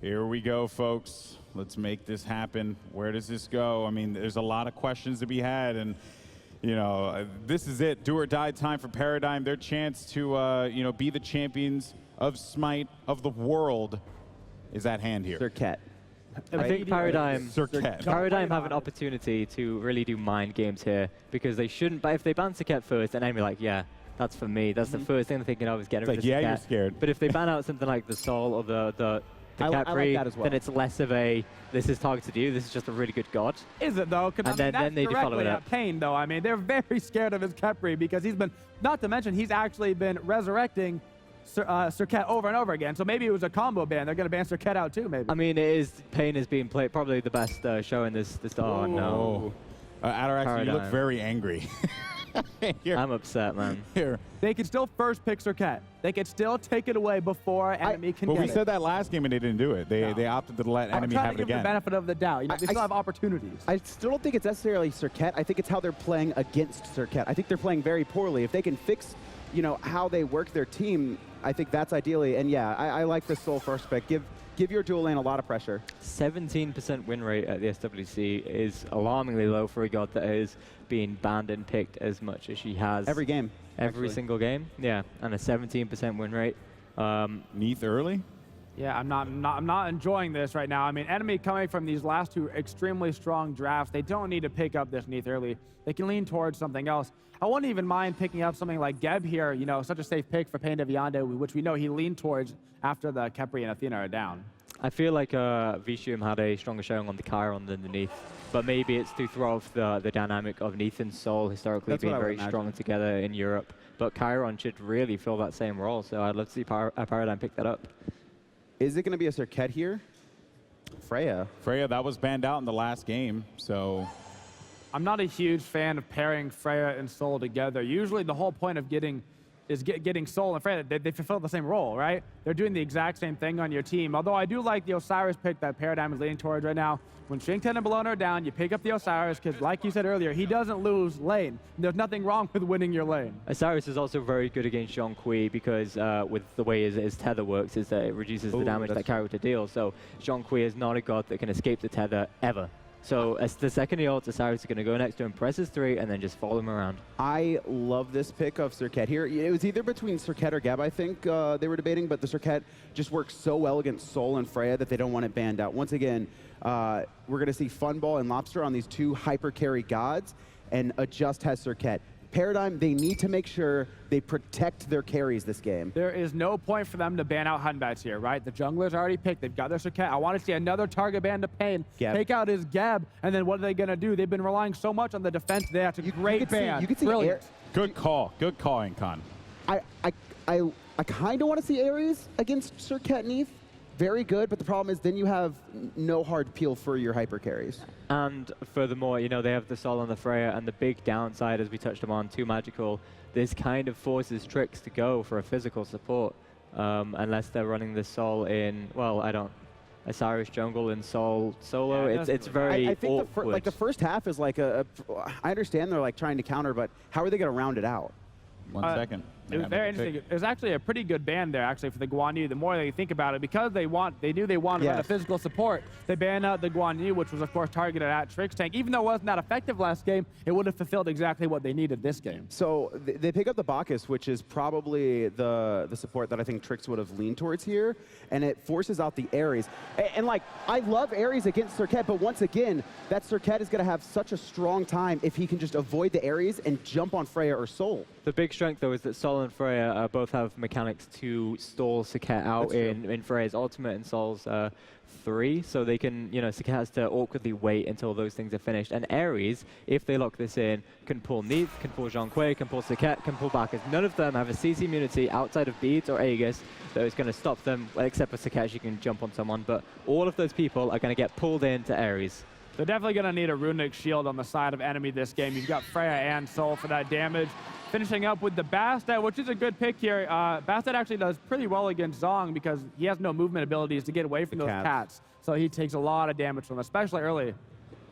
Here we go, folks. Let's make this happen. Where does this go? I mean, there's a lot of questions to be had, and you know, this is it. Do or die time for Paradigm. Their chance to, you know, be the champions of Smite of the world is at hand here. Serqet. I think Paradigm have an opportunity to really do mind games here because they shouldn't. But if they ban Serqet first, then Enemy like, yeah, that's for me. That's the first thing they're thinking of is getting rid of Serqet. Yeah, you're scared. But if they ban out something like the Soul or the I like that as well. then it's less of a this is targeted you. This is just a really good god. Is it though? And then they follow it up. Pain though. I mean, they're very scared of his Khepri because he's been. Not to mention he's actually been resurrecting Serqet over and over again. So maybe it was a combo ban. They're going to ban Serqet out too. Maybe. I mean, Pain is being played probably the best show in this. Oh no. Atarax, you look very angry. I'm upset, man. Here. They can still first pick Serqet. They can still take it away before Enemy can get it. But we said that last game and they didn't do it. They opted to let Enemy have it again. I'm trying to give them the benefit of the doubt. You know, they still have opportunities. I still don't think it's necessarily Serqet. I think it's how they're playing against Serqet. I think they're playing very poorly. If they can fix, you know, how they work their team, I think that's ideally. And yeah, I like this Soul first pick. Give your dual lane a lot of pressure. 17% win rate at the SWC is alarmingly low for a god that is being banned and picked as much as she has. Every game. Every single game, yeah. And a 17% win rate. Neith early? Yeah, I'm not enjoying this right now. I mean, Enemy coming from these last two extremely strong drafts, they don't need to pick up this Neith early. They can lean towards something else. I wouldn't even mind picking up something like Geb here, you know, such a safe pick for PainDeViande, which we know he leaned towards after the Khepri and Athena are down. I feel like Vetium had a stronger showing on the Chiron than the Neith, but maybe it's to throw off the dynamic of Neith and Soul historically being very strong together in Europe. But Chiron should really fill that same role, so I'd love to see Paradigm pick that up. Is it going to be a Serqet here? Freya. Freya, that was banned out in the last game, so... I'm not a huge fan of pairing Freya and Soul together. Usually the whole point of getting Soul and Freya, they fulfill the same role, right? They're doing the exact same thing on your team. Although I do like the Osiris pick that Paradigm is leaning towards right now. When Shinten and Bologna are down, you pick up the Osiris because, like you said earlier, he doesn't lose lane. There's nothing wrong with winning your lane. Osiris is also very good against Zhong because with the way his tether works is that it reduces the damage that character deals. So Zhong is not a god that can escape the tether ever. So as the second he ults, Osiris is going to go next to him, press his 3, and then just follow him around. I love this pick of Serqet here. It was either between Serqet or Geb, I think they were debating, but the Serqet just works so well against Soul and Freya that they don't want it banned out. Once again, we're going to see Funballer and Lawbster on these two hyper carry gods, and Adjust has Serqet. Paradigm, they need to make sure they protect their carries this game. There is no point for them to ban out Hunbats here, right? The jungler's already picked. They've got their Serqet. I want to see another target ban to Pain. Take out his Geb, and then what are they going to do? They've been relying so much on the defense. That's a great ban. You can see Good call. Good call, Incon. I kind of want to see Ares against Serqet Neith. Very good, but the problem is then you have no hard peel for your hyper carries. And furthermore, you know, they have the Sol on the Freya, and the big downside, as we touched upon, too magical. This kind of forces Trix to go for a physical support, unless they're running the Sol in, well, Osiris jungle and Sol solo. Yeah, it's very I think awkward. the first half is like I understand they're like trying to counter, but how are they going to round it out? 1 second. It was very interesting. It was actually a pretty good ban there, actually, for the Guan Yu. The more they think about it, because they knew they wanted to run a physical support, they banned out the Guan Yu, which was, of course, targeted at Trixtank. Even though it wasn't that effective last game, it would have fulfilled exactly what they needed this game. So they pick up the Bacchus, which is probably the support that I think Trix would have leaned towards here, and it forces out the Ares. And like, I love Ares against Serqet, but once again, that Serqet is going to have such a strong time if he can just avoid the Ares and jump on Freya or Soul. The big strength, though, is that Sol and Freya both have mechanics to stall Serqet out in Freya's ultimate and Sol's 3, so they can, you know, Serqet has to awkwardly wait until those things are finished. And Ares, if they lock this in, can pull Neith, can pull Zhong, can pull Serqet, can pull Bacchus. None of them have a CC immunity outside of Beads or Aegis that is going to stop them, except for Serqet, she can jump on someone. But all of those people are going to get pulled into Ares. They're definitely going to need a runic shield on the side of Enemy this game. You've got Freya and Soul for that damage. Finishing up with the Bastet, which is a good pick here. Bastet actually does pretty well against Zhong because he has no movement abilities to get away from those cats. So he takes a lot of damage from them, especially early.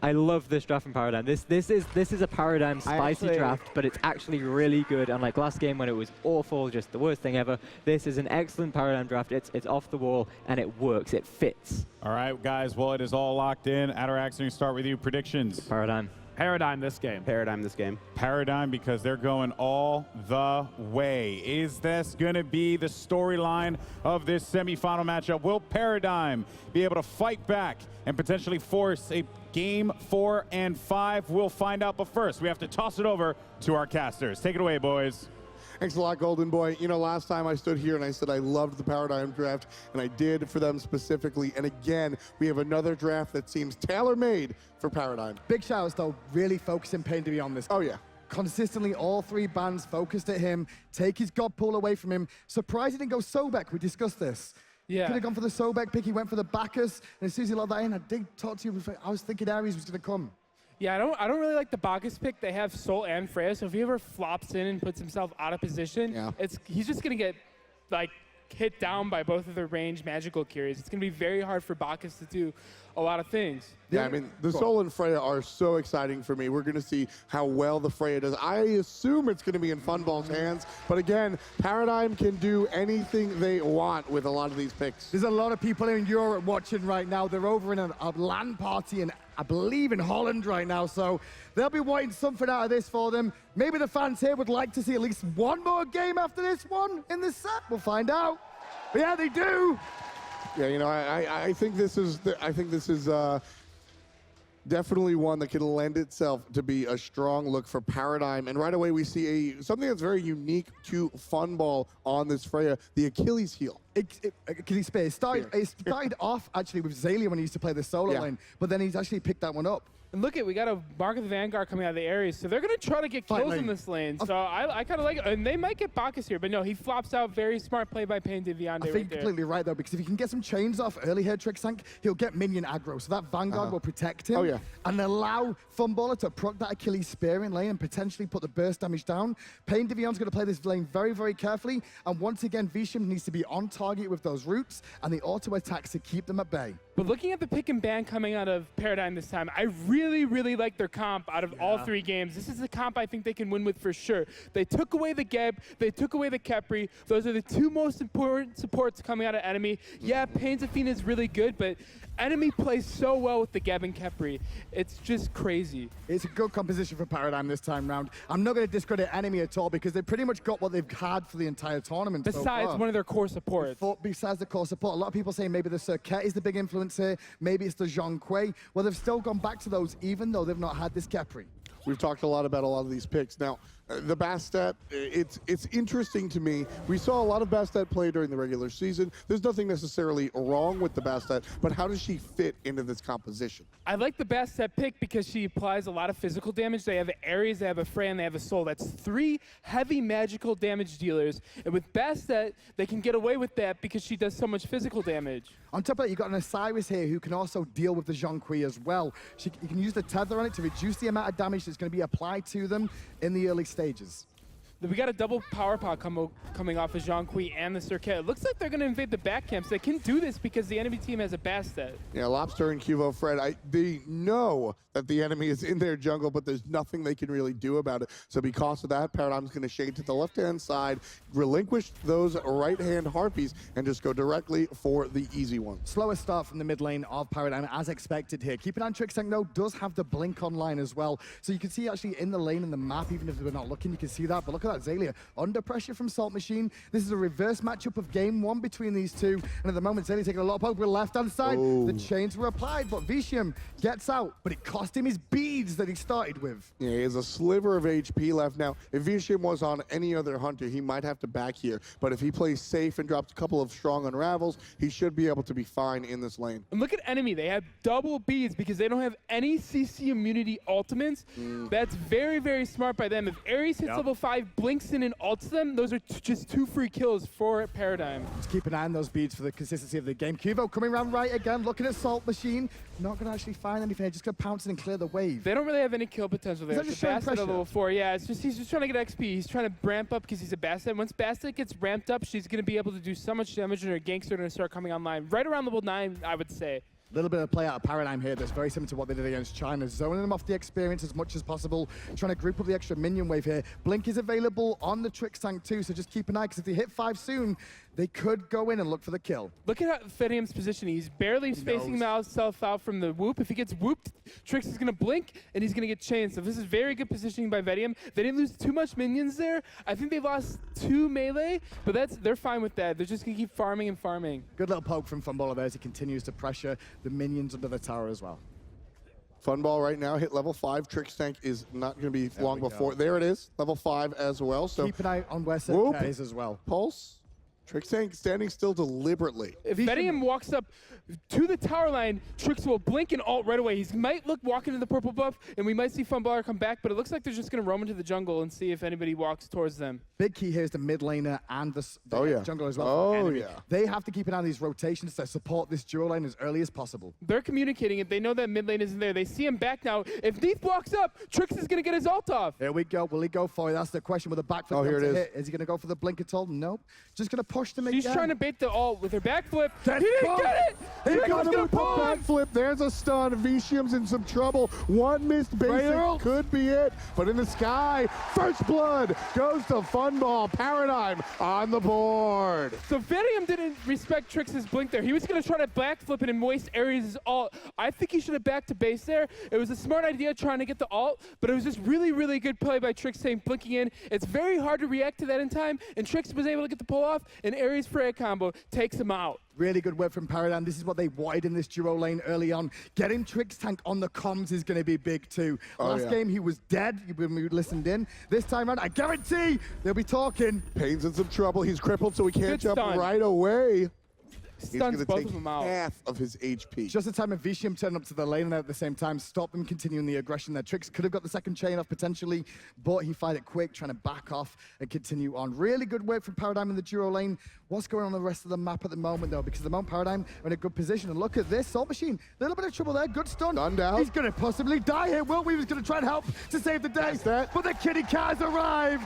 I love this draft from Paradigm. This is a Paradigm spicy draft, but it's actually really good. Unlike last game when it was awful, just the worst thing ever. This is an excellent Paradigm draft. It's off the wall and it works. It fits. All right, guys. Well, it is all locked in. Atarax, we start with you. Predictions. Paradigm. Paradigm this game. Paradigm this game. Paradigm, because they're going all the way. Is this going to be the storyline of this semifinal matchup? Will Paradigm be able to fight back and potentially force a game 4 and 5? We'll find out, but first we have to toss it over to our casters. Take it away, boys. Thanks a lot, Golden Boy. You know, last time I stood here and I said I loved the Paradigm draft, and I did for them specifically. And again, we have another draft that seems tailor-made for Paradigm. Big shout outs, though, really focusing PainDeViande this. Oh, yeah. Consistently, all 3 bans focused at him, take his God pool away from him. Surprised he didn't go Sobek. We discussed this. Yeah. Could have gone for the Sobek pick. He went for the Bacchus. And as soon as he locked that in, I did talk to you. I was thinking Ares was going to come. Yeah, I don't really like the Bacchus pick. They have Sol and Freya, so if he ever flops in and puts himself out of position, he's just gonna get like hit down by both of the range magical carries. It's gonna be very hard for Bacchus to do a lot of things. Yeah, I mean, the Sol and Freya are so exciting for me. We're going to see how well the Freya does. I assume it's going to be in Funball's hands, but again, Paradigm can do anything they want with a lot of these picks. There's a lot of people in Europe watching right now. They're over in a LAN party in, I believe, in Holland right now, so they'll be wanting something out of this for them. Maybe the fans here would like to see at least one more game after this one in this set. We'll find out. But yeah, they do. Yeah, you know, I think this is definitely one that can lend itself to be a strong look for Paradigm. And right away we see something that's very unique to Funball on this Freya, the Achilles heel. Achilles spear. It started off actually with Xaliea when he used to play the solo lane, but then he's actually picked that one up. And look we got a Mark of the Vanguard coming out of the Ares, so they're going to try to get kills in this lane. So I kind of like it. And they might get Bacchus here, but no, he flops out. Very smart play by PainDeViande. I think you're completely right, though, because if he can get some chains off early here, Trixtank, he'll get minion aggro. So that Vanguard will protect him and allow Funballer to proc that Achilles spear in lane and potentially put the burst damage down. PainDeViande's going to play this lane very, very carefully. And once again, Vetium needs to be on target with those roots and the auto attacks to keep them at bay. But looking at the pick and ban coming out of Paradigm this time, I really, really like their comp out of all 3 games. This is the comp I think they can win with for sure. They took away the Geb, they took away the Khepri. Those are the 2 most important supports coming out of enemy. Yeah, PainDeViande is really good, but enemy plays so well with the Geb and Khepri. It's just crazy. It's a good composition for Paradigm this time round. I'm not going to discredit enemy at all because they pretty much got what they've had for the entire tournament. Besides one of their core supports. Besides the core support, a lot of people say maybe the Serqet is the big influence here. Maybe it's the Zhong. Well, they've still gone back to those even though they've not had this Khepri. We've talked a lot about a lot of these picks. Now, the Bastet, it's interesting to me. We saw a lot of Bastet play during the regular season. There's nothing necessarily wrong with the Bastet, but how does she fit into this composition? I like the Bastet pick because she applies a lot of physical damage. They have an Ares, they have a Freya, and they have a Sol. That's 3 heavy magical damage dealers. And with Bastet, they can get away with that because she does so much physical damage. On top of that, you've got an Osiris here who can also deal with the Zhong as well. You can use the tether on it to reduce the amount of damage that's going to be applied to them in the early stages. We got a double power pot coming off of Zhong and the Serqet. It looks like they're going to invade the back camps. They can do this because the enemy team has a Bastet. Yeah, Lawbster and Qvofred, they know that the enemy is in their jungle, but there's nothing they can really do about it. So because of that, Paradigm's going to shade to the left-hand side, relinquish those right-hand harpies, and just go directly for the easy one. Slower start from the mid lane of Paradigm, as expected here. Keep an eye on Trixtank, though, does have the blink online as well. So you can see actually in the lane in the map, even if we're not looking, you can see that. But look at that, Xaliea under pressure from Saltmachine. This is a reverse matchup of game 1 between these 2. And at the moment, Xaliea taking a lot of poke with the left-hand side. The chains were applied, but Vetium gets out. But it cost him his beads that he started with. Yeah, he has a sliver of HP left now. If Vetium was on any other hunter, he might have to back here. But if he plays safe and drops a couple of strong unravels, he should be able to be fine in this lane. And look at enemy. They have double beads because they don't have any CC immunity ultimates. That's very, very smart by them. If Ares hits level 5, blinks in and ults them, those are just 2 free kills for Paradigm. Just keep an eye on those beads for the consistency of the game. Qvo coming around right again, looking at Saltmachine. Not going to actually find anything. Just going to pounce in and clear the wave. They don't really have any kill potential there. Is that just showing Bastet pressure? at level 4. Yeah, it's just he's just trying to get XP. He's trying to ramp up because he's a Bastet. Once Bastet gets ramped up, she's going to be able to do so much damage and her ganks are going to start coming online right around level 9, I would say. little bit of play out of Paradigm here that's very similar to what they did against China, zoning them off the experience as much as possible, trying to group up the extra minion wave here. Blink is available on the Trixtank too, so just keep an eye, because if they hit 5 soon, they could go in and look for the kill. Look at how Vetium's positioning. He's barely spacing himself out from the whoop. If he gets whooped, Trix is going to blink, and he's going to get chained. So this is very good positioning by Vetium. They didn't lose too much minions there. I think they lost 2 melee, but they're fine with that. They're just going to keep farming and farming. Good little poke from Funballer there as he continues to pressure the minions under the tower as well. Funball right now hit level 5. Trixtank is not going to be long before. There it is, level 5 as well. So keep an eye on where Serqet is as well. Pulse. Trixtank standing still deliberately. If Vetium walks up to the tower line, Trix will blink and ult right away. He might walk into the purple buff, and we might see Funballer come back, but it looks like they're just going to roam into the jungle and see if anybody walks towards them. Big key here is the mid laner and the jungle as well. Oh, yeah. They have to keep an eye on these rotations to support this duo lane as early as possible. They're communicating it. They know that mid lane isn't there. They see him back now. If Neith walks up, Trix is going to get his ult off. Here we go. Will he go for it? That's the question with the backflip. Oh, here it is. Hit. Is he going to go for the blink at all? Nope. Just going to push them again. She's trying to bait the ult with her backflip. He That's didn't get it! He Trix got was him going with to the pull him! backflip. There's a stun. Vetium's in some trouble. One missed basic could be it. But in the sky, first blood goes to Funball. Paradigm on the board. So Vetium didn't respect Trix's blink there. He was going to try to backflip it and waste Ares' ult. I think he should have backed to base there. It was a smart idea trying to get the ult, but it was just really, really good play by Trixtank blinking in. It's very hard to react to that in time, and Trix was able to get the pull off, and Ares Freya combo takes him out. Really good work from Paradigm. This is what they wanted in this duo lane early on. Getting Trixtank on the comms is going to be big too. Last game, he was dead when we listened in. This time around, I guarantee they'll be talking. Pain's in some trouble. He's crippled, so he can't Good jump stun. right away. He's going Stuns to both take of them out. half of his HP. Just the time of Vetium turning up to the lane and at the same time stop them continuing the aggression there. Trix could have got the second chain off potentially, but he fired it quick, trying to back off and continue on. Really good work from Paradigm in the duo lane. What's going on the rest of the map at the moment though? Because at the moment Paradigm are in a good position. And look at this, Salt Machine, a little bit of trouble there, good stun. Stunned out. He's going to possibly die here. Will Weaver's going to try and help to save the day. Bastet. But the kitty cat has arrived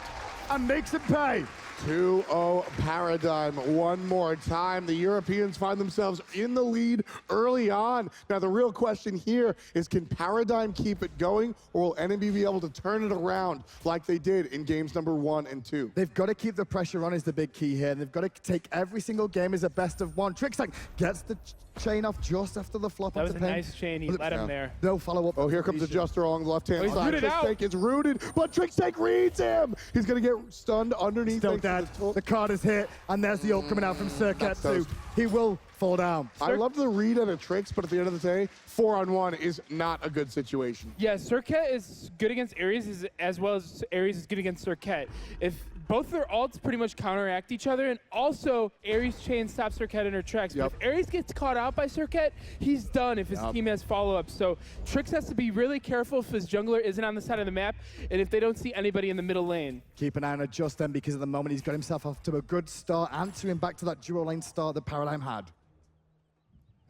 and makes it pay. 2-0 Paradigm one more time. The Europeans find themselves in the lead early on. Now the real question here is, can Paradigm keep it going, or will enemy be able to turn it around like they did in games number 1 and 2? They've got to keep the pressure on is the big key here. And they've got to take every single game as a best of one. Trixtank gets the chain off just after the flop. That was onto a Pain. nice chain. He let him there. No follow-up. Oh, here comes Adjuster along the left-hand he's side. rooted out. Trixtank is rooted, but Trixtank reads him. He's going to get stunned underneath. Still dead. The card is hit, and there's the ult coming out from Serqet too. He will fall down. I love the read at a Trix, but at the end of the day, 4-on-1 is not a good situation. Yeah, Serqet is good against Ares as well as Ares is good against Serqet. If both their ults pretty much counteract each other, and also Ares chain stops Serqet in her tracks. But if Ares gets caught out by Serqet, he's done if his team has follow-up. So Trix has to be really careful if his jungler isn't on the side of the map, and if they don't see anybody in the middle lane. Keep an eye on Adjust then, because at the moment he's got himself off to a good start, answering back to that duo lane start that Paradigm had.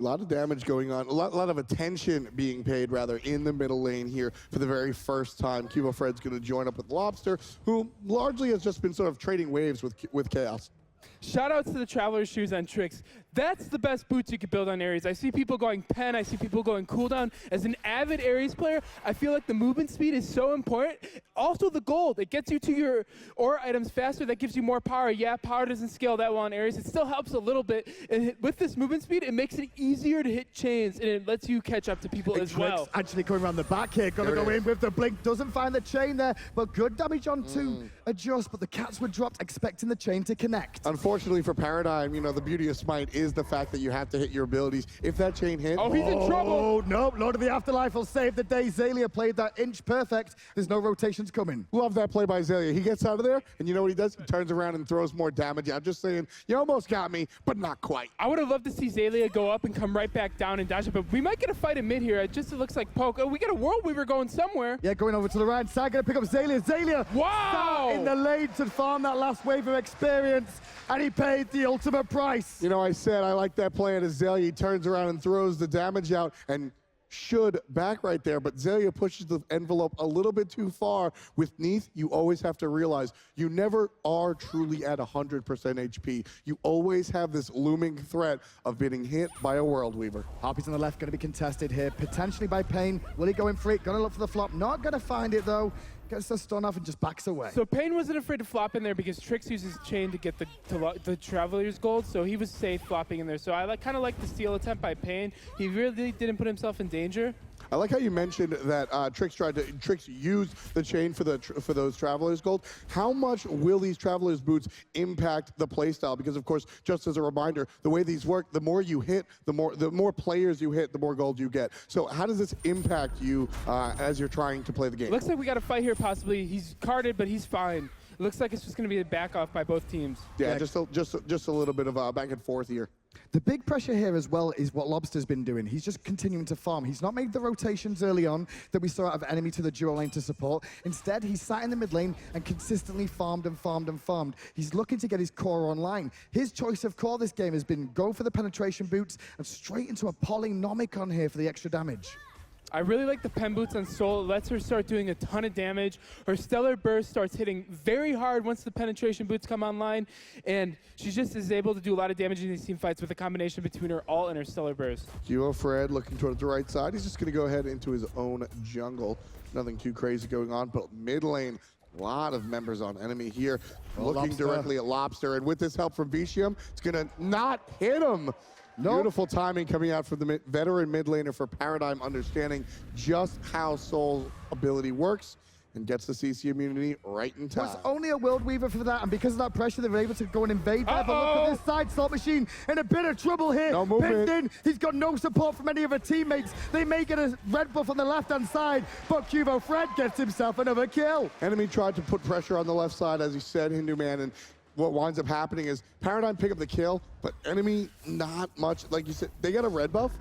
A lot of damage going on, a lot of attention being paid, rather, in the middle lane here for the very first time. Qvofred's going to join up with Lawbster, who largely has just been sort of trading waves with Khaos. Shout out to the Traveler's Shoes on Trix. That's the best boots you could build on Ares. I see people going pen, I see people going cooldown. As an avid Ares player, I feel like the movement speed is so important. Also the gold, it gets you to your aura items faster, that gives you more power. Yeah, power doesn't scale that well on Ares. It still helps a little bit. And with this movement speed, it makes it easier to hit chains, and it lets you catch up to people as well. Actually coming around the back here, gonna go in with the blink, doesn't find the chain there, but good damage on to Adjust, but the cats were dropped, expecting the chain to connect. Unfortunately for Paradigm, you know, the beauty of Smite is the fact that you have to hit your abilities. If that chain hits... Oh, he's in trouble! Oh, no, Lord of the Afterlife will save the day. Xaliea played that inch perfect. There's no rotations coming. Love that play by Xaliea. He gets out of there, and you know what he does? He turns around and throws more damage. I'm just saying, you almost got me, but not quite. I would have loved to see Xaliea go up and come right back down and dodge it, but we might get a fight in mid here. It just looks like poke. Oh, we got a World Weaver going somewhere. Yeah, going over to the right side, gonna pick up Xaliea. Xaliea Wow! in the lane to farm that last wave of experience, and he paid the ultimate price. You know, I said I like that play at Xaliea. He turns around and throws the damage out, and should back right there, but Xaliea pushes the envelope a little bit too far. With Neith, you always have to realize you never are truly at 100% HP. You always have this looming threat of being hit by a World Weaver. Harpies on the left going to be contested here, potentially by Pain. Will he go in for it? Going to look for the flop. Not going to find it, though. Gets the stun off and just backs away. So Pain wasn't afraid to flop in there because Trix uses chain to get the Traveler's Gold, so he was safe flopping in there. So I kind of like the steal attempt by Pain. He really didn't put himself in danger. I like how you mentioned that Trix used the chain for those Traveler's Gold. How much will these Traveler's Boots impact the playstyle? Because of course, just as a reminder, the way these work, the more you hit, the more players you hit, the more gold you get. So how does this impact you as you're trying to play the game? Looks like we got a fight here possibly. He's carded, but he's fine. It looks like it's just going to be a back off by both teams. Yeah, just a little bit of back and forth here. The big pressure here as well is what Lawbster's been doing. He's just continuing to farm. He's not made the rotations early on that we saw out of enemy to the duo lane to support. Instead, he sat in the mid lane and consistently farmed and farmed and farmed. He's looking to get his core online. His choice of core this game has been go for the penetration boots and straight into a Polynomicon here for the extra damage. I really like the pen boots on Soul. It lets her start doing a ton of damage. Her Stellar Burst starts hitting very hard once the penetration boots come online, and she just is able to do a lot of damage in these team fights with a combination between her ult and her Stellar Burst. Qvofred looking towards the right side. He's just going to go ahead into his own jungle. Nothing too crazy going on, but mid lane, a lot of members on enemy here. Looking Lawbster directly at Lawbster, and with this help from Vetium, it's going to not hit him. Nope. Beautiful timing coming out from the veteran mid laner for Paradigm, understanding just how Soul's ability works and gets the CC immunity right in time. Was only a World Weaver for that, and because of that pressure, they were able to go and invade there. But look at this side, saltmachine in a bit of trouble here. No movement. Pinned in. He's got no support from any of her teammates. They may get a red buff on the left-hand side, but Qvofred gets himself another kill. Enemy tried to put pressure on the left side, as you said, Hindu Man, and what winds up happening is Paradigm pick up the kill, but enemy not much. Like you said, they got a red buff.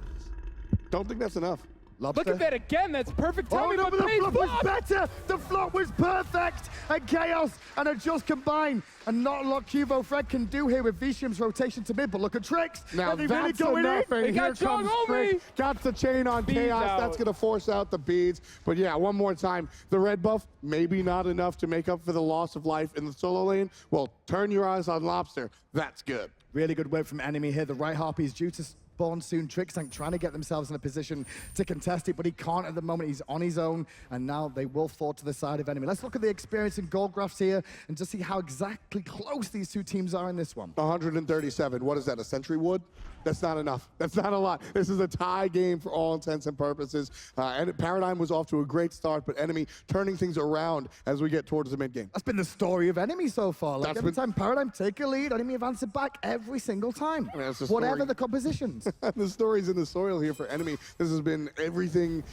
Don't think that's enough. Lawbster. Look at that again. That's perfect Oh timing. no, but the Pain flop was flop! better! The flop was perfect! And Khaos and Adjust combine. And not a lot Qvofred can do here with Vetium's rotation to mid, but look at Trix. Now Are they really that's going enough, in? and They here got Zhong comes only. Trix. Got the chain on Beads Khaos. out. That's going to force out the beads. But yeah, one more time. The red buff, maybe not enough to make up for the loss of life in the solo lane. Well, turn your eyes on Lawbster. That's good. Really good work from enemy here. The right harpy is due to spawn soon. Trixtank trying to get themselves in a position to contest it, but he can't at the moment. He's on his own, and now they will fall to the side of enemy. Let's look at the experience and gold graphs here and just see how exactly close these two teams are in this one. 137. What is that, a Sentry Wood? That's not enough. That's not a lot. This is a tie game for all intents and purposes. And Paradigm was off to a great start, but enemy turning things around as we get towards the mid game. That's been the story of enemy so far. Like That's every been- time Paradigm take a lead, enemy advance it back every single time. I mean, that's the Whatever story. the compositions. The story's in the soil here for enemy. This has been everything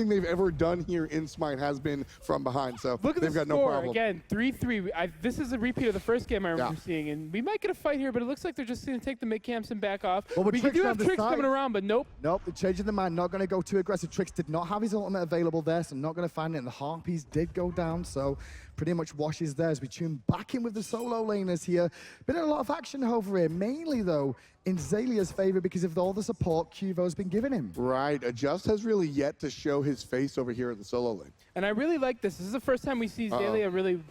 they've ever done here in Smite has been from behind. So Look at they've the got no score problem. again, 3-3. This is a repeat of the first game I remember seeing, and we might get a fight here, but it looks like they're just going to take the mid camps and back off. Well, with we Trix do on have the Trix side- coming around, but nope. Nope, they're changing the mind. Not going to go too aggressive. Trix did not have his ultimate available there, so not going to find it. And the Harpies did go down, so pretty much washes there as we tune back in with the solo laners here. Been a lot of action over here, mainly though in Xalia's favor because of all the support Qvo's been giving him. Right, Adjust has really yet to show his face over here in the solo lane. And I really like this. This is the first time we see Xaliea really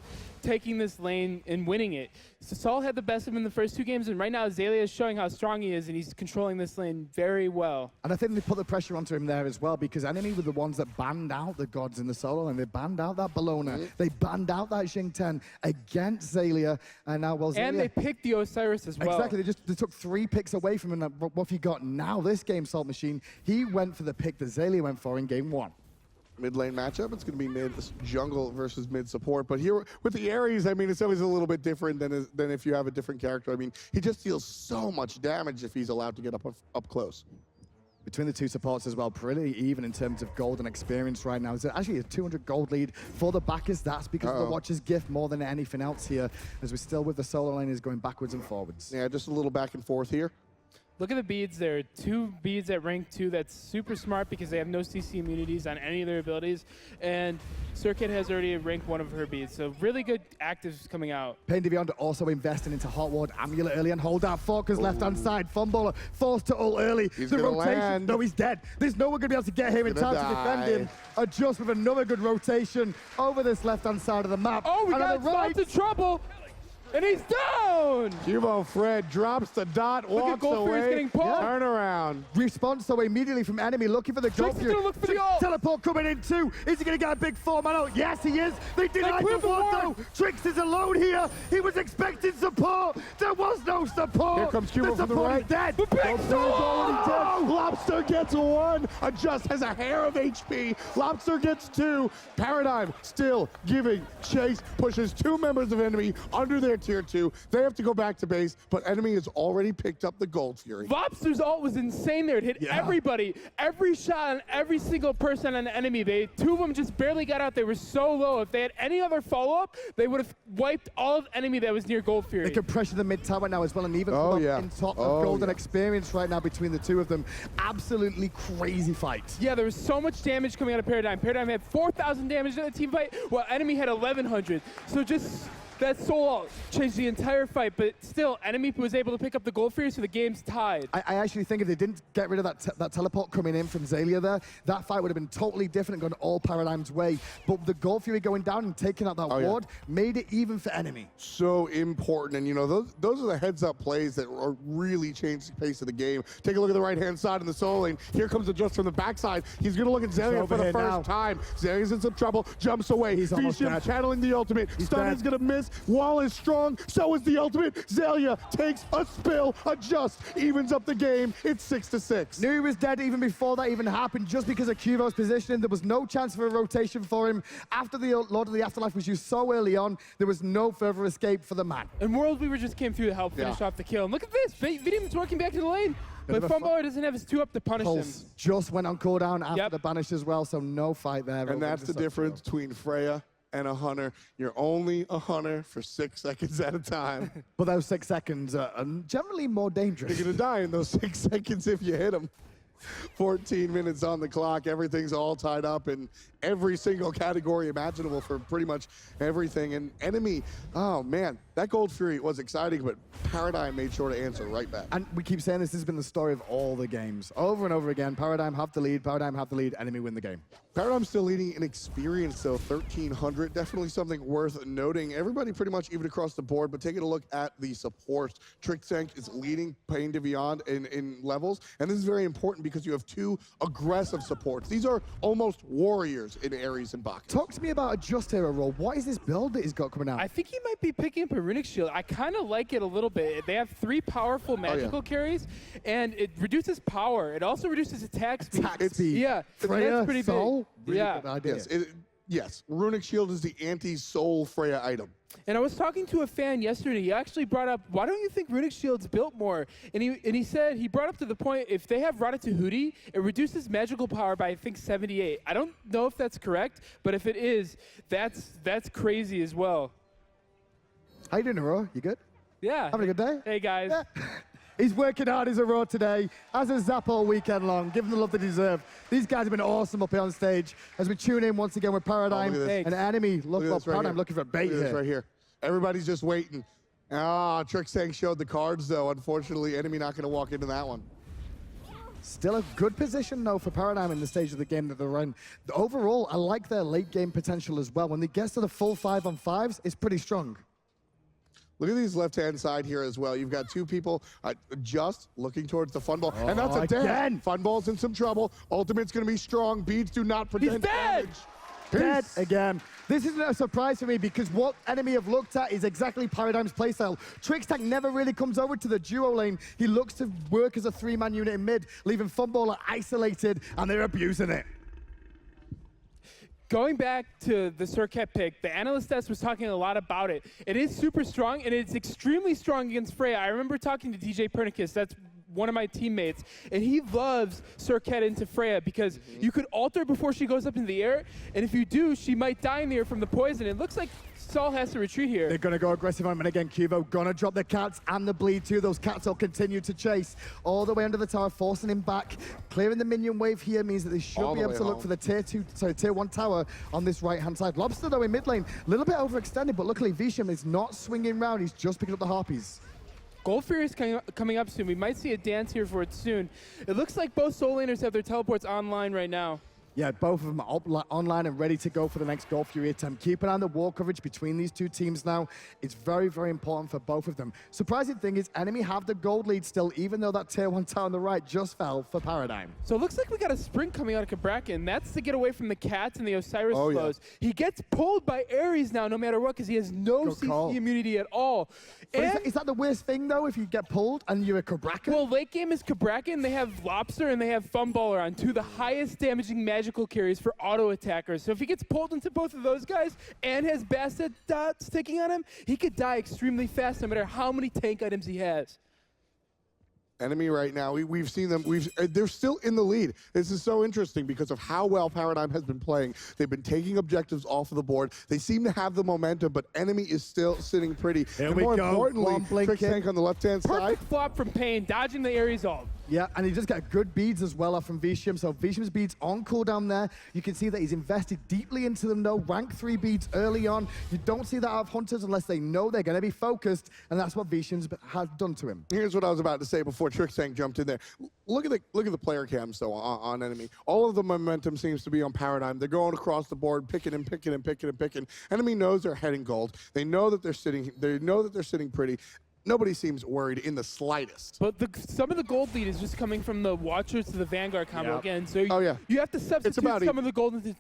taking this lane and winning it. So Saul had the best of him in the first two games, and right now Xaliea is showing how strong he is, and he's controlling this lane very well. And I think they put the pressure onto him there as well because enemy were the ones that banned out the gods in the solo lane. They banned out that Bellona. They banned out that Xing 10 against Xaliea. And now, well, Xaliea... And they picked the Osiris as well. Exactly, they took 3 picks away from him. What have you got now? This game, Saltmachine, he went for the pick that Xaliea went for in game 1. Mid lane matchup, it's going to be mid jungle versus mid support. But here with the Ares, I mean, it's always a little bit different than if you have a different character. I mean, he just deals so much damage if he's allowed to get up close. Between the two supports as well, pretty even in terms of gold and experience right now. It's actually a 200 gold lead for the Bacchus. That's because of the Watcher's gift more than anything else here, as we're still with the solo laners going backwards and forwards. Yeah, just a little back and forth here. Look at the beads there. 2 beads at rank 2. That's super smart because they have no CC immunities on any of their abilities. And Serqet has already ranked 1 of her beads. So really good actives coming out. PainDeViande also investing into Hot Ward Amulet early and hold out Focus left-hand side. Funballer forced to ult early. He's the gonna rotation. land. No, he's dead. There's no one going to be able to get him in time to defend him. Adjust with another good rotation over this left-hand side of the map. Oh, we and got on the right. into trouble. And he's down! Qvofred drops the dot, Look at walks Qvofred's away, getting pulled. turn around. Response so immediately from enemy, looking for the goal. Trixtan's gonna look for the ult. Teleport coming in too. Is he gonna get a big 4-man ult? Yes, he is. They denied cleared the the one ward. though. Trix is alone here. He was expecting support. There was no support. Here comes Qvofred from the support right. is dead. The big Lawbster is already dead. Lawbster gets 1. Adjust has a hair of HP. Lawbster gets 2. PainDeViande still giving chase. Pushes 2 members of enemy under their tier 2. They have to go back to base, but enemy has already picked up the Gold Fury. Lawbster's ult was insane there. It hit everybody. Every shot on every single person on the enemy. 2 of them just barely got out. They were so low. If they had any other follow-up, they would have wiped all of the enemy that was near Gold Fury. They can pressure the mid tower now as well, and even Oh, come up yeah. in top Oh, of golden yeah. experience right now between the 2 of them. Absolutely crazy fight. Yeah, there was so much damage coming out of PainDeViande. PainDeViande had 4,000 damage in the team fight, while enemy had 1,100. So just that soul ult changed the entire fight, but still, enemy was able to pick up the Gold Fury, so the game's tied. I actually think if they didn't get rid of that teleport coming in from Xaliea there, that fight would have been totally different and gone all PainDeViande's way. But the Gold Fury going down and taking out that ward made it even for enemy. So important, and you know, those are the heads-up plays that are really changed the pace of the game. Take a look at the right-hand side in the solo lane. Here comes Adjust from the backside. He's gonna look at Xaliea for the first time. Xalia's in some trouble, jumps away. He's almost Vetium dead. channeling the ultimate. Stun is gonna miss. Wall is strong, so is the ultimate. Xaliea takes a spill. Adjust evens up the game. It's 6-6. Knew he was dead even before that even happened, just because of Qvof's positioning. There was no chance for a rotation for him. After the Lord of the Afterlife was used so early on, there was no further escape for the man. And World Weaver just came through to help finish off the kill. And look at this, Vetium's working back to the lane. But Funballer doesn't have his 2 up to punish Pulse him. just went on cooldown after the banish as well, so no fight there. And that's the difference between Freya and a hunter. You're only a hunter for 6 seconds at a time. But those 6 seconds are generally more dangerous. You're gonna die in those 6 seconds if you hit them. 14 minutes on the clock. Everything's all tied up in every single category imaginable for pretty much everything. And enemy, oh man, that Gold Fury was exciting, but PainDeViande made sure to answer right back. And we keep saying this has been the story of all the games. Over and over again, PainDeViande have the lead, enemy win the game. PainDeViande's still leading in experience, though, 1,300. Definitely something worth noting. Everybody pretty much even across the board, but taking a look at the support. Trixtank is leading PainDeViande in levels, and this is very important because you have 2 aggressive supports. These are almost warriors in Ares and Bacchus. Talk to me about a Just Hero role. What is this build that he's got coming out? I think he might be picking up a Runic Shield. I kind of like it a little bit. They have 3 powerful magical carries, and it reduces power. It also reduces attack speed. Yeah, Freya, that's pretty Soul? big. Really Yeah. good idea. Yes, Runic Shield is the anti-soul Freya item. And I was talking to a fan yesterday. He actually brought up, why don't you think Runic Shield's built more? And he said, he brought up to the point, if they have Ratatouille, it reduces magical power by, I think, 78. I don't know if that's correct, but if it is, that's crazy as well. How you doing, Aurora? You good? Yeah. Having a good day? Hey, guys. Yeah. He's working hard as a Raw today, as a Zap all weekend long. Give them the love they deserve. These guys have been awesome up here on stage. As we tune in once again with PainDeViande and enemy. Look at PainDeViande looking for bait Look at this here. right here. Everybody's just waiting. Trixtank showed the cards, though. Unfortunately, enemy not going to walk into that one. Still a good position, though, for PainDeViande in the stage of the game that they're in. Overall, I like their late game potential as well. When they get to the full 5-on-5s, it's pretty strong. Look at these left-hand side here as well. You've got 2 people just looking towards the Funball. And that's a dead. Funball's in some trouble. Ultimate's going to be strong. Beads do not prevent damage. Dead again. This isn't a surprise for me because what enemy have looked at is exactly PainDeViande's playstyle. Trixtank never really comes over to the duo lane. He looks to work as a 3-man unit in mid, leaving Funballer isolated, and they're abusing it. Going back to the Serqet pick, the analyst desk was talking a lot about it. It is super strong, and it's extremely strong against Freya. I remember talking to DJ Pernicus. That's one of my teammates, and he loves Serqet into Freya because you could ult her before she goes up in the air, and if you do, she might die in the air from the poison. It looks like Sol has to retreat here. They're going to go aggressive on him, and again, Qvo gonna drop the cats and the bleed too. Those cats will continue to chase all the way under the tower, forcing him back. Clearing the minion wave here means that they should be able to look for the tier 1 tower on this right-hand side. Lawbster, though, in mid lane, a little bit overextended, but luckily Vetium is not swinging round. He's just picking up the Harpies. Gold Fury is coming up soon. We might see a dance here for it soon. It looks like both Soul Laners have their teleports online right now. Yeah, both of them are online and ready to go for the next Gold Fury attempt. Keep an eye on the wall coverage between these two teams now. It's very, very important for both of them. Surprising thing is, enemy have the gold lead still, even though that tier 1 tower on the right just fell for Paradigm. So it looks like we got a sprint coming out of Cabrakan. That's to get away from the cats and the Osiris flows. Yeah. He gets pulled by Ares now, no matter what, because he has no CC immunity at all. Is that the worst thing, though, if you get pulled and you're a Cabrakan? Well, late game is Cabrakan. They have Lawbster and they have Funballer on 2 of the highest damaging magical carries for auto attackers. So if he gets pulled into both of those guys and has Bastet dots ticking on him, he could die extremely fast no matter how many tank items he has. Enemy right now, we've seen them, they're still in the lead. This is so interesting because of how well Paradigm has been playing. They've been taking objectives off of the board. They seem to have the momentum, but enemy is still sitting pretty. And more importantly, Trixtank on the left-hand side. Perfect flop from Pain, dodging the Ares ult. Yeah, and he just got good beads as well off from Vetium. So Vetium's beads on cooldown there. You can see that he's invested deeply into them though. Rank 3 beads early on. You don't see that out of Hunters unless they know they're going to be focused, and that's what Vetium's has done to him. Here's what I was about to say before Trixtank jumped in there. Look at the player cams though on enemy. All of the momentum seems to be on Paradigm. They're going across the board, picking and picking and picking and picking. Enemy knows they're heading gold. They know that they're sitting. They know that they're sitting pretty. Nobody seems worried in the slightest. But some of the gold lead is just coming from the Watchers to the Vanguard combo again. So you have to substitute some of the gold into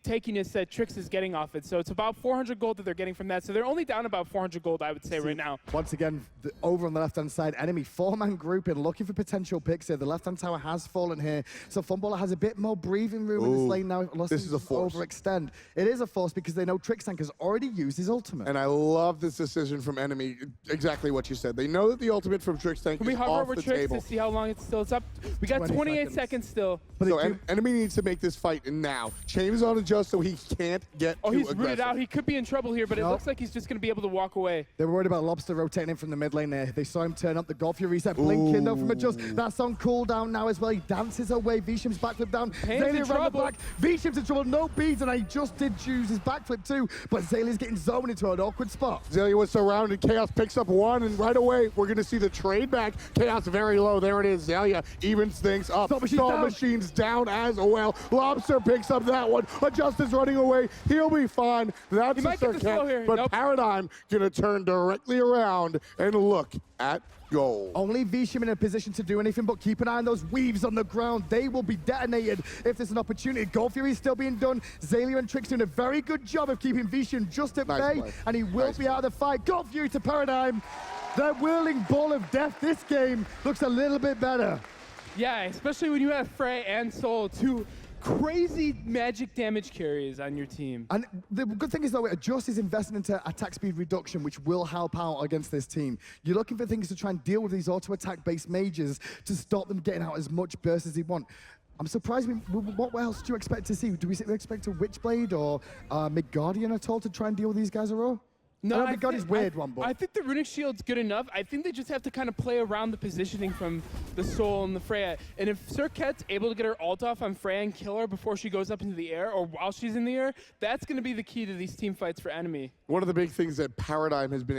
tankiness that Trix is getting off it. So it's about 400 gold that they're getting from that. So they're only down about 400 gold, I would say, right now. Once again, over on the left-hand side, enemy 4-man grouping, looking for potential picks here. The left-hand tower has fallen here. So Funballer has a bit more breathing room in this lane now. This is a force. Overextend. It is a force because they know Trixtank has already used his ultimate. And I love this decision from enemy. Exactly what you said. They know that the ultimate from Trixtank is off the table. To see how long it's still. It's up. We got 28 seconds still. So enemy needs to make this fight now. Chain is on adjust so he can't get too he's aggressive. rooted out. He could be in trouble here, but it looks like he's just going to be able to walk away. They were worried about Lawbster rotating in from the mid lane there. They saw him turn up the Gold Fury reset, blinking though from adjust. That's on cooldown now as well. He dances away. Vetium's backflip down. Xaliea around the back. Vetium's in trouble. No beads, and he just did choose his backflip too. But Xalia's getting zoned into an awkward spot. Xaliea was surrounded. Khaos picks up one, and right away we're going to see the trade back. Khaos very low. There it is. Xaliea evens things up. Machine's down as well. Lawbster picks up that one. Adjust is running away. He'll be fine. That's a Serqet. But Paradigm going to turn directly around and look at goal. Only Vetium in a position to do anything but keep an eye on those weaves on the ground. They will be detonated if there's an opportunity. Gold Fury is still being done. Xaliea and Trix doing a very good job of keeping Vetium just at bay, and he will be out of the fight. Gold Fury to Paradigm. That whirling ball of death this game looks a little bit better. Yeah, especially when you have Freya and Soul, two crazy magic damage carries on your team. And the good thing is, though, Adjust is investing into attack speed reduction, which will help out against this team. You're looking for things to try and deal with these auto-attack-based mages to stop them getting out as much burst as they want. I'm surprised. What else do you expect to see? Do we expect a Witchblade or Midgardian at all to try and deal with these guys at all? No, I think weird one, but I think the Runic Shield's good enough. I think they just have to kind of play around the positioning from the Soul and the Freya. And if Serqet's able to get her ult off on Freya and kill her before she goes up into the air or while she's in the air, that's going to be the key to these team fights for enemy. One of the big things that Paradigm has been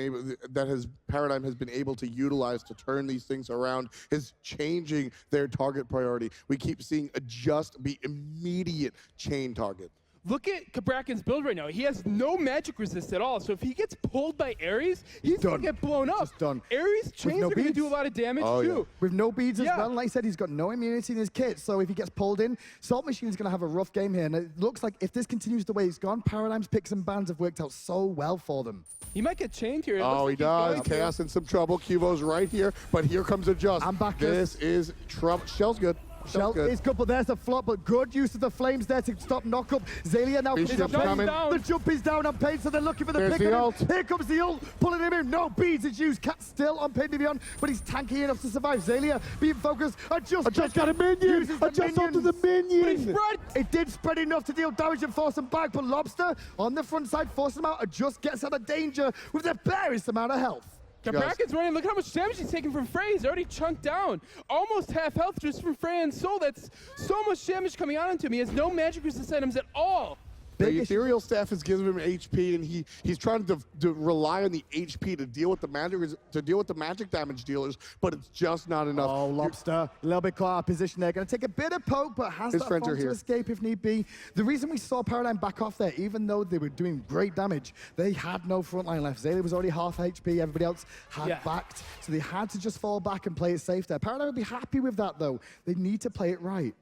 able to utilize to turn these things around is changing their target priority. We keep seeing Adjust be immediate chain target. Look at Cabrakan's build right now. He has no magic resist at all. So if he gets pulled by Ares, he's going to get blown up. Just done. Ares chains are going to do a lot of damage too. With no beads as well. Like I said, he's got no immunity in his kit. So if he gets pulled in, Saltmachine's going to have a rough game here. And it looks like if this continues the way it's gone, Paradigm's picks and bans have worked out so well for them. He might get chained here. He does. Khaos in some trouble. Qvo's right here. But here comes Adjust. And Bacchus. This is trouble. Shell's good. Shell good. is good, but there's a flop, but good use of the flames there to stop knock up. Xaliea now Bishop's coming up. coming. The jump is down on Pain, so they're looking for the There's pick the on ult. him. Here comes the ult, pulling him in. No beads is used. Cat still on PainDeViande, but he's tanky enough to survive. Xaliea being focused. I just got a minion. I just onto the minion. It did spread enough to deal damage and force him back, but Lawbster on the front side forces him out and just gets out of danger with the barest amount of health. Cabrakan's running. Look how much damage he's taking from Freya. He's already chunked down. Almost half health just from Freya and Soul. That's so much damage coming out onto him. He has no magic resist items at all. The ethereal staff is giving him HP, and he's trying to rely on the HP to deal with the magic damage dealers, but it's just not enough. Oh, Lawbster, a little bit caught out of position there. Going to take a bit of poke, but has His that friends form are to here. escape if need be. The reason we saw Paradigm back off there, even though they were doing great damage, they had no frontline left. Xaliea was already half HP. Everybody else had backed, so they had to just fall back and play it safe there. Paradigm would be happy with that, though. They need to play it right.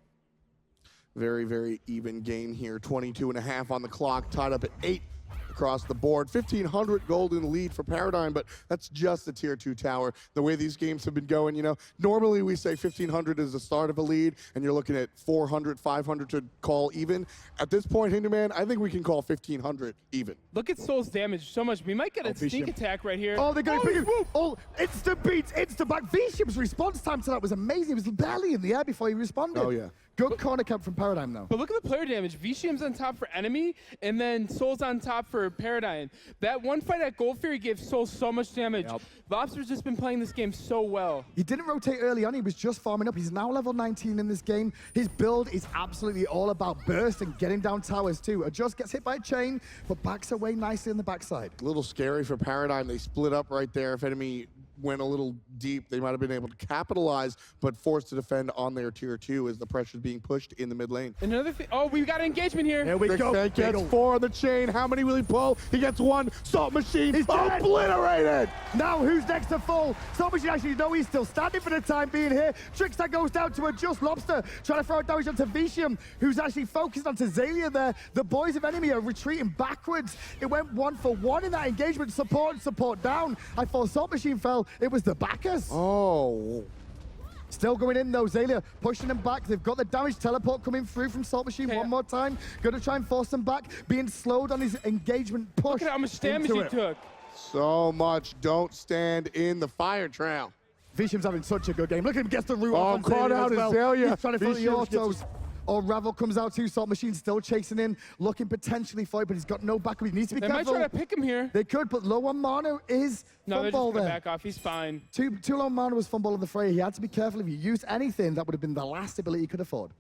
Very, very even game here. 22.5 on the clock, tied up at 8 across the board. 1,500 golden lead for Paradigm, but that's just the tier 2 tower. The way these games have been going, you know, normally we say 1,500 is the start of a lead, and you're looking at 400, 500 to call even. At this point, Hinderman, I think we can call 1,500 even. Look at Soul's damage so much. We might get a sneak attack right here. Oh, they're going to pick him. Oh, instant beats, instant back. Vetium's response time to that was amazing. He was barely in the air before he responded. Oh, yeah. Good corner camp from Paradigm, though. But look at the player damage. Vetium's on top for enemy, and then Soul's on top for Paradigm. That one fight at Gold Fury gave Soul so much damage. Lawbster's just been playing this game so well. He didn't rotate early on. He was just farming up. He's now level 19 in this game. His build is absolutely all about burst and getting down towers, too. Just gets hit by a chain, but backs away nicely on the backside. A little scary for Paradigm. They split up right there. If enemy went a little deep, they might have been able to capitalize, but forced to defend on their tier 2 as the pressure is being pushed in the mid lane. Another thing. Oh, we've got an engagement here. Here we go. Trixtank gets 4 on the chain. How many will he pull? He gets 1. Salt Machine obliterated. Now who's next to fall? Salt Machine actually, no, he's still standing for the time being here. Trixtank goes down to adjust. Lawbster trying to throw damage onto Vetium, who's actually focused onto Xaliea there. The boys of enemy are retreating backwards. It went 1-for-1 in that engagement. Support down. I thought Salt Machine fell. It was the Bacchus. Oh. Still going in though, Xaliea pushing them back. They've got the damage teleport coming through from Salt Machine one more time. Going to try and force them back, being slowed on his engagement push. Look at how much damage he took. So much. Don't stand in the fire trail. Vetium's having such a good game. Look at him, gets the root Oh, off on caught Xaliea out as well. Xaliea. He's trying to fill the Vetium gets autos. Or Ravel comes out too. Salt Machine still chasing in, looking potentially for it, but he's got no backup. He needs to be careful. They might try to pick him here. They could, but low on mana is No, they're just Funballer going to there. back off. He's fine. Too low mana was Funballer the Freya. He had to be careful. If he used anything, that would have been the last ability he could afford.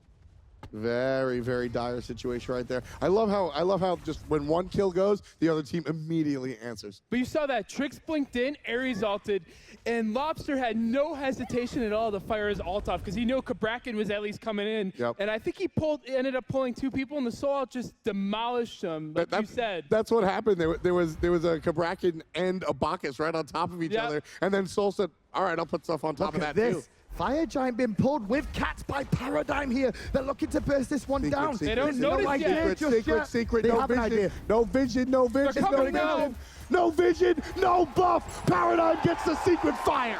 Very, very dire situation right there. I love how just when one kill goes, the other team immediately answers. But you saw that Trix blinked in, Ares ulted, and Lawbster had no hesitation at all to fire his ult off because he knew Cabrakan was at least coming in. Yep. And I think he ended up pulling 2 people, and the soul ult just demolished them, like you said. That's what happened. There was a Cabrakan and a Bacchus right on top of each other, and then Soul said, "All right, I'll put stuff on top of that too." Fire Giant being pulled with cats by Paradigm here. They're looking to burst this one down. They don't notice yet. Secret, They no have an vision. idea. No vision, no vision, no coming now. vision. No vision, no buff. Paradigm gets the secret fire.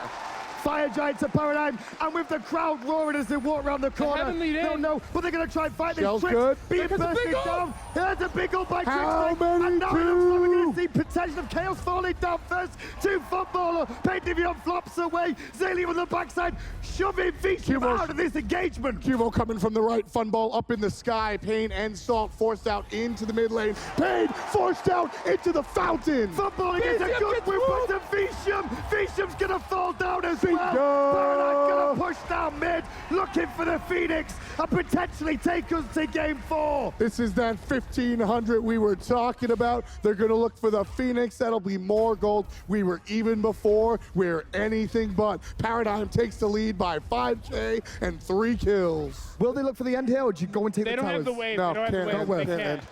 Fire Giant to Paradigm, and with the crowd roaring as they walk around the corner. Heavenly Don't in. know, but they're going to try and fight this. Shell's Trix good. being There's a bursted big ult. down. There's a big ult by How Trix. many And now it looks like we're going two? to see potential of Khaos falling down first to Funballer. PainDeViande flops away. Xaliea on the backside, shoving Vetium out of this engagement. Qvofred coming from the right, Funball up in the sky. Pain and Salt forced out into the mid lane. Pain forced out into the fountain. Funballer gets a Vetium good gets whip whooped. onto Vetium. Vetium's going to fall down as well. Bingo. Paradigm going to push down mid, looking for the Phoenix and potentially take us to game 4. This is that 1,500 we were talking about. They're going to look for the Phoenix. That'll be more gold. We were even before. We're anything but. Paradigm takes the lead by 5K and 3 kills. Will they look for the end here, or do you go and take They the don't towers? have the wave. No, They don't have the can't wave. end, They can't can't.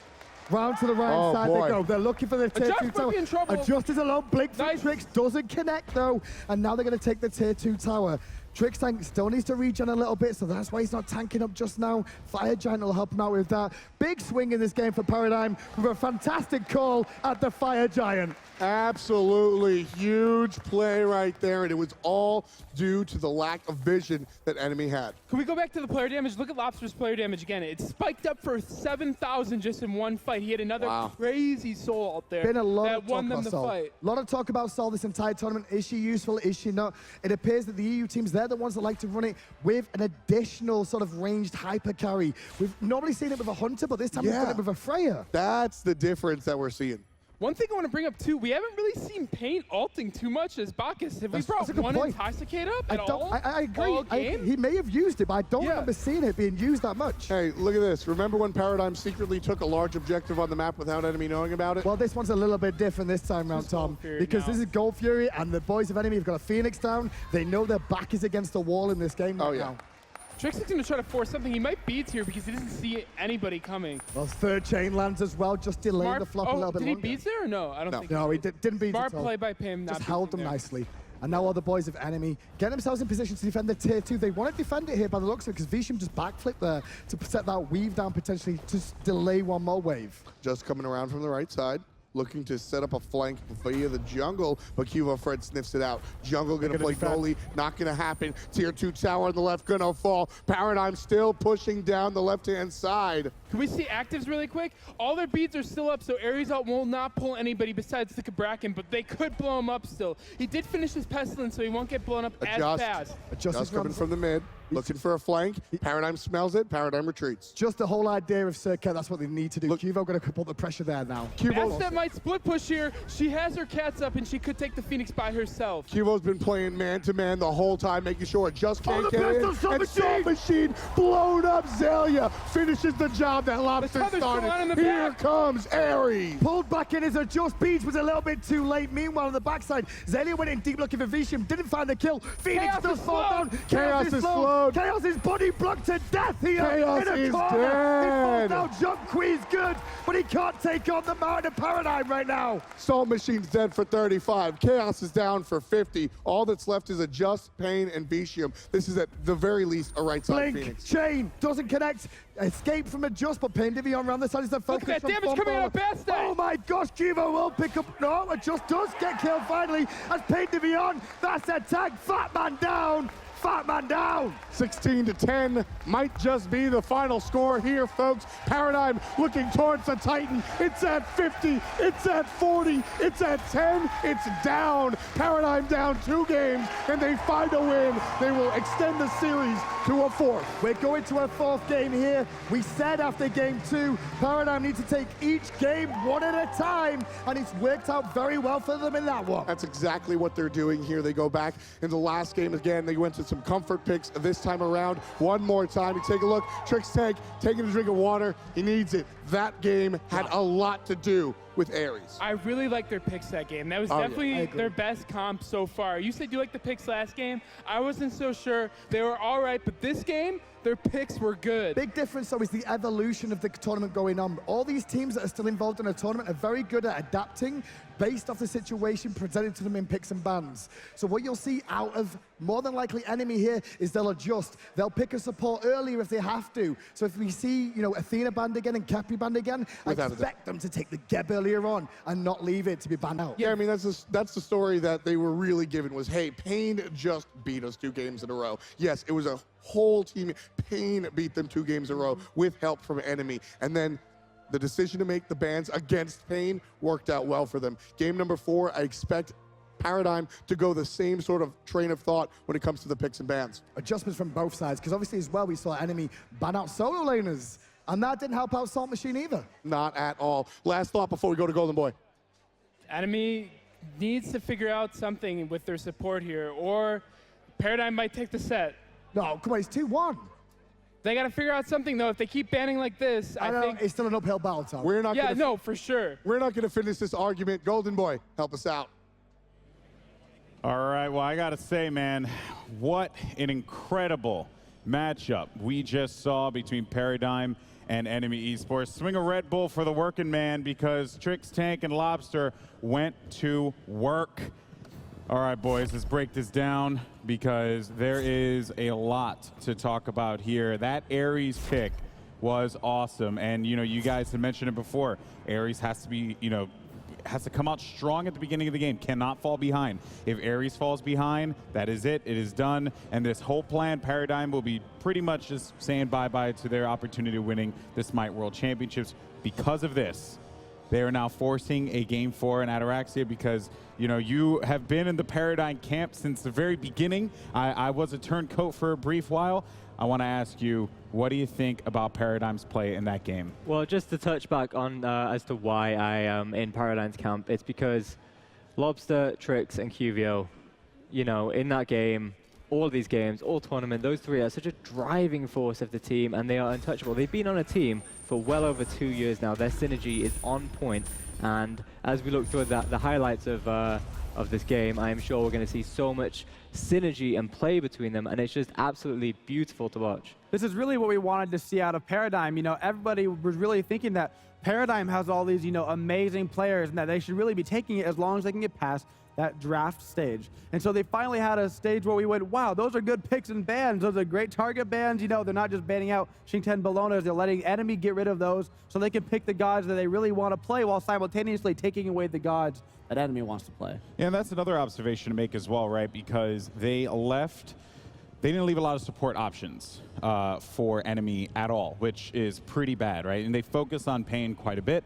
Round to the right Oh, side boy. they go. They're looking for the tier Adjust 2 might tower. be in trouble. Adjust is a low blink from Nice. Trix. Doesn't connect though. And now they're going to take the tier 2 tower. Trixtank still needs to regen a little bit, so that's why he's not tanking up just now. Fire Giant will help him out with that. Big swing in this game for Paradigm with a fantastic call at the Fire Giant. Absolutely huge play right there, and it was all due to the lack of vision that enemy had. Can we go back to the player damage? Look at Lawbster's player damage again. It spiked up for 7,000 just in one fight. He had another crazy soul out there Been a lot that of won talk them about the Sol. fight. A lot of talk about Sol this entire tournament. Is she useful? Is she not? It appears that the EU teams, they're the ones that like to run it with an additional sort of ranged hyper carry. We've normally seen it with a Hunter, but this time we've done it with a Freya. That's the difference that we're seeing. One thing I want to bring up too, we haven't really seen Pain ulting too much as Bacchus. Have we brought one Intoxicate up at all? I agree. All game? He may have used it, but I don't remember seeing it being used that much. Hey, look at this. Remember when PainDeViande secretly took a large objective on the map without enemy knowing about it? Well, this one's a little bit different this time round, Tom, because this is Gold Fury, and the boys of enemy have got a Phoenix down. They know their back is against the wall in this game now. Trixtank's going to try to force something. He might beat here because he doesn't see anybody coming. Well, third chain lands as well, just delaying the flop a little bit longer. Did he beat there or no? I don't think No, he didn't beat Smart it at all. play by Pain. Just held them nicely. And now all the boys of enemy get themselves in position to defend the tier 2. They want to defend it here by the looks of it because Vetium just backflipped there to set that weave down potentially to delay one more wave. Just coming around from the right side, looking to set up a flank via the jungle, but Qvofred sniffs it out. Jungle gonna play goalie, not gonna happen. Tier 2 tower on the left gonna fall. PainDeViande still pushing down the left-hand side. Can we see actives really quick? All their beads are still up, so Ares ult will not pull anybody besides the Cabrakan, but they could blow him up still. He did finish his Pestilence, so he won't get blown up as fast. Just coming from the mid, looking for a flank. PainDeViande smells it, PainDeViande retreats. Just the whole idea of Serqet, that's what they need to do. Qvo going to put the pressure there now. Bastet might split push here. She has her cats up, and she could take the Phoenix by herself. Qvo's been playing man-to-man the whole time, making sure it just can't get in. And saltmachine blown up. Xaliea finishes the job that Lawbster started. Here comes Ares. Pulled back in as a just beats was a little bit too late. Meanwhile, on the backside, Xaliea went in deep looking for Vetium, didn't find the kill. Phoenix does fall down. Khaos is slowed. Khaos is body blocked to death here. Khaos in a is corner. dead. He falls down. Jump Queen's good, but he can't take on the Mountain of PainDeViande right now. Saltmachine's dead for 35. Khaos is down for 50. All that's left is a Just, Pain, and Vetium. This is at the very least a right side Blink, Phoenix. chain, doesn't connect. Escape from a Just, but PainDeViande around the side is the focus. Look at that damage coming out of Bastet. Oh my gosh, Qvo will pick up. No, it just does get killed finally as PainDeViande. That's a tag. Fat man down. Fat man down. 16-10 might just be the final score here, folks. PainDeViande looking towards the Titan. It's at 50. It's at 40. It's at 10. It's down. PainDeViande down 2 games, and they find a win. They will extend the series to a 4th. We're going to a 4th game here. We said after game 2, PainDeViande need to take each game one at a time, and it's worked out very well for them in that one. That's exactly what they're doing here. They go back in the last game again. They went to some comfort picks this time around. One more time. You take a look. Trixtank taking a drink of water. He needs it. That game had a lot to do with Ares. I really like their picks that game. That was definitely their best comp so far. You said you liked the picks last game. I wasn't so sure. They were all right, but this game, their picks were good. Big difference, though, is the evolution of the tournament going on. All these teams that are still involved in a tournament are very good at adapting based off the situation presented to them in picks and bans. So what you'll see out of more than likely enemy here is they'll adjust. They'll pick a support earlier if they have to. So if we see, Athena banned again and Capri banned again, I expect them to take the Geb earlier on and not leave it to be banned out. Yeah, I mean, that's the story that they were really given was, hey, Pain just beat us 2 games in a row. Yes, it was a whole team. Pain beat them 2 games in a row with help from enemy. And then the decision to make the bans against Pain worked out well for them. Game number 4, I expect PainDeViande to go the same sort of train of thought when it comes to the picks and bans. Adjustments from both sides, because obviously as well we saw enemy ban out solo laners, and that didn't help out saltmachine either. Not at all. Last thought before we go to Golden Boy. Enemy needs to figure out something with their support here, or PainDeViande might take the set. No, come on, it's 2-1. They got to figure out something, though. If they keep banning like this, I think it's still an uphill battle, Tom. We're not for sure. We're not going to finish this argument. Golden Boy, help us out. All right, well, I got to say, man, what an incredible matchup we just saw between PainDeViande and Enemy Esports. Swing a Red Bull for the working man because Trixtank and Lawbster went to work. All right, boys, let's break this down because there is a lot to talk about here. That Ares pick was awesome. And, you guys had mentioned it before. Ares has to be, has to come out strong at the beginning of the game, cannot fall behind. If Ares falls behind, that is it. It is done. And this whole plan, Paradigm, will be pretty much just saying bye-bye to their opportunity of winning the Smite World Championships. Because of this, they are now forcing a Game 4 in Ataraxia because, you know, you have been in the Paradigm camp since the very beginning. I was a turncoat for a brief while. I want to ask you, what do you think about Paradigm's play in that game? Well, just to touch back on as to why I am in Paradigm's camp, it's because Lawbster, Trix, and Qvofred, you know, in that game, all of these games, all tournament, those three are such a driving force of the team, and they are untouchable. They've been on a team for well over 2 years now. Their synergy is on point, and as we look through the highlights of this game, I am sure we're going to see so much synergy and play between them, and it's just absolutely beautiful to watch. This is really what we wanted to see out of Paradigm. You know, everybody was really thinking that Paradigm has all these, you know, amazing players and that they should really be taking it as long as they can get past that draft stage. And so they finally had a stage where we went, wow, those are good picks and bans. Those are great target bans. You know, they're not just banning out Xingtian Bellonas. They're letting enemy get rid of those so they can pick the gods that they really want to play while simultaneously taking away the gods that enemy wants to play. Yeah, and that's another observation to make as well, right? Because they didn't leave a lot of support options for enemy at all, which is pretty bad, right? And they focus on Pain quite a bit.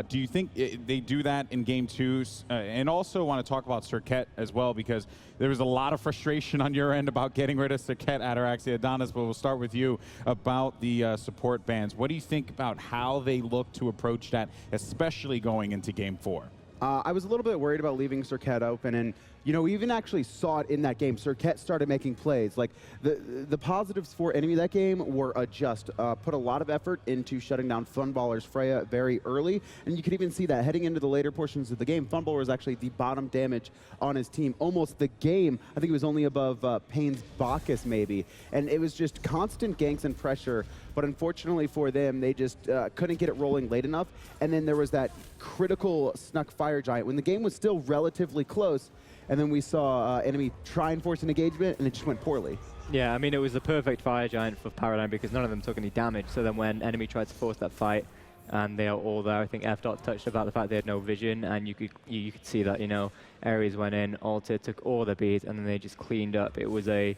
Do you think they do that in Game 2? And also want to talk about Serqet as well, because there was a lot of frustration on your end about getting rid of Serqet, Ataraxia, Adonis, but we'll start with you about the support bans. What do you think about how they look to approach that, especially going into Game 4? I was a little bit worried about leaving Serqet open, and you know, we even actually saw it in that game. Serqet started making plays. Like the positives for enemy that game were just put a lot of effort into shutting down Funballer's Freya very early, and you could even see that heading into the later portions of the game. Funballer was actually the bottom damage on his team almost the game. I think it was only above Pain's Bacchus maybe, and it was just constant ganks and pressure. But unfortunately for them, they just couldn't get it rolling late enough. And then there was that critical snuck Fire Giant when the game was still relatively close. And then we saw enemy try and force an engagement, and it just went poorly. Yeah, I mean, it was the perfect Fire Giant for Paradigm because none of them took any damage. So then when enemy tried to force that fight, and they are all there, I think F-Dot touched about the fact they had no vision, and you could see that, you know, Ares went in, ulted, took all the beads, and then they just cleaned up. It was you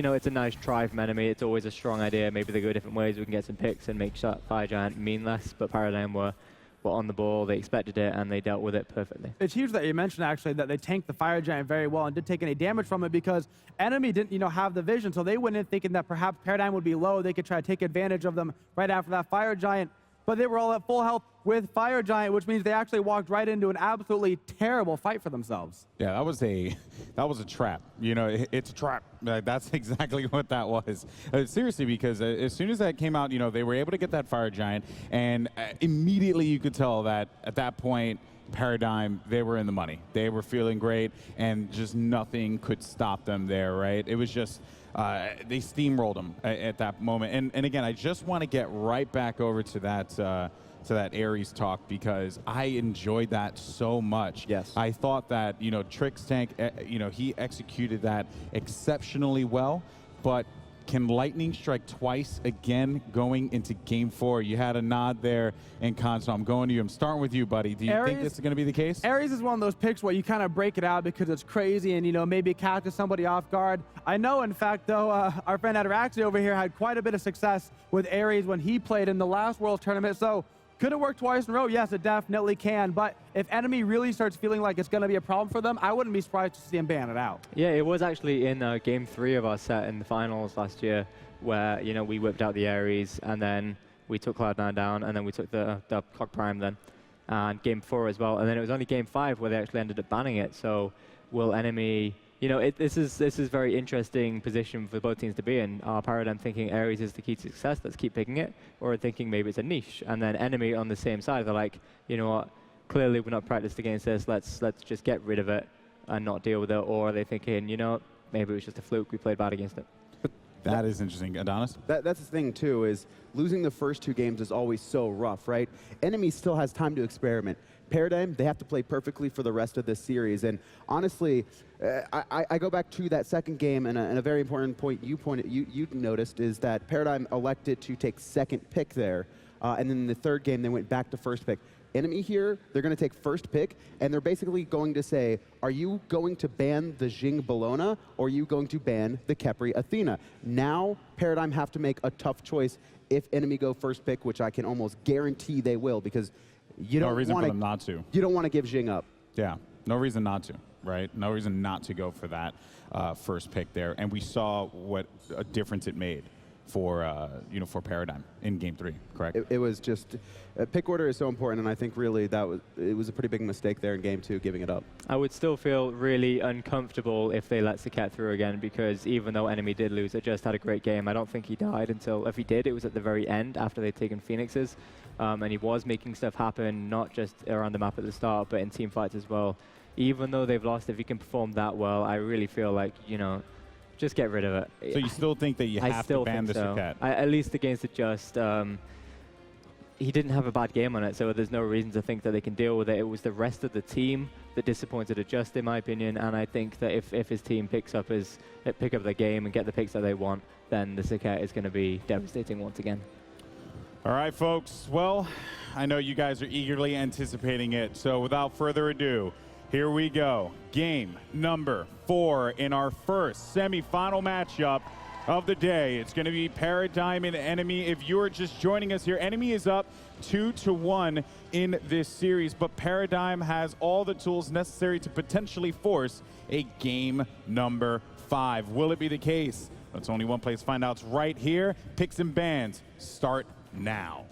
know, it's a nice try from enemy. It's always a strong idea. Maybe they go different ways. We can get some picks and make Fire Giant mean less, but Paradigm were on the ball, they expected it, and they dealt with it perfectly. It's huge that you mentioned, actually, that they tanked the Fire Giant very well and didn't take any damage from it because enemy didn't, you know, have the vision, so they went in thinking that perhaps Paradigm would be low. They could try to take advantage of them right after that Fire Giant, but they were all at full health with Fire Giant, which means they actually walked right into an absolutely terrible fight for themselves. Yeah, that was a trap. You know, it's a trap. That's exactly what that was. Seriously, because as soon as that came out, you know, they were able to get that Fire Giant, and immediately you could tell that at that point, Paradigm, they were in the money. They were feeling great, and just nothing could stop them there, right? It was just, they steamrolled them at that moment. And again, I just want to get right back over to that Ares talk because I enjoyed that so much. Yes. I thought that, you know, Trixtank, you know, he executed that exceptionally well, but can lightning strike twice again going into Game 4? You had a nod there in console. I'm going to you. I'm starting with you, buddy. Do you think this is going to be the case? Ares is one of those picks where you kind of break it out because it's crazy and, you know, maybe catches somebody off guard. I know, in fact, though, our friend Ataraxia over here had quite a bit of success with Ares when he played in the last World Tournament. So could it work twice in a row? Yes, it definitely can. But if enemy really starts feeling like it's going to be a problem for them, I wouldn't be surprised to see him ban it out. Yeah, it was actually in Game 3 of our set in the finals last year where, you know, we whipped out the Ares and then we took Cloud9 down and then we took the Clock Prime then. And Game 4 as well. And then it was only Game 5 where they actually ended up banning it. So will enemy... You know, this is very interesting position for both teams to be in. Are Paradigm thinking Ares is the key to success, let's keep picking it, or thinking maybe it's a niche? And then enemy on the same side, they're like, you know what, clearly we're not practiced against this, let's just get rid of it and not deal with it. Or are they thinking, you know, maybe it was just a fluke, we played bad against it. That is interesting. Adonis? That's the thing, too, is losing the first 2 games is always so rough, right? Enemy still has time to experiment. Paradigm, they have to play perfectly for the rest of this series. And honestly, I go back to that second game, and a very important point you noticed is that Paradigm elected to take second pick there. And then in the third game, they went back to first pick. Enemy here, they're going to take first pick, and they're basically going to say, are you going to ban the Jing Bellona, or are you going to ban the Khepri Athena? Now, Paradigm have to make a tough choice if enemy go first pick, which I can almost guarantee they will, because you don't No reason for want them not to. You don't want to give Jing up. Yeah, no reason not to, right? No reason not to go for that first pick there. And we saw what a difference it made for for Paradigm in Game 3, correct? It was just pick order is so important, and I think really it was a pretty big mistake there in Game 2, giving it up. I would still feel really uncomfortable if they let Serqet through again, because even though enemy did lose, it just had a great game. I don't think he died until, if he did, it was at the very end after they'd taken Phoenixes, and he was making stuff happen, not just around the map at the start, but in team fights as well. Even though they've lost, if he can perform that well, I really feel like, just get rid of it. So you still think that you have to ban the Serqet? At least against the Just, he didn't have a bad game on it, so there's no reason to think that they can deal with it. It was the rest of the team that disappointed at Just, in my opinion, and I think that if his team pick up the game and get the picks that they want, then the Serqet is going to be devastating once again. All right, folks. Well, I know you guys are eagerly anticipating it, so without further ado, here we go. Game number 4 in our first semifinal matchup of the day. It's going to be Paradigm and Enemy. If you're just joining us here, Enemy is up 2-1 in this series, but Paradigm has all the tools necessary to potentially force a game number 5. Will it be the case? That's only one place to find out. It's right here. Picks and bans start now.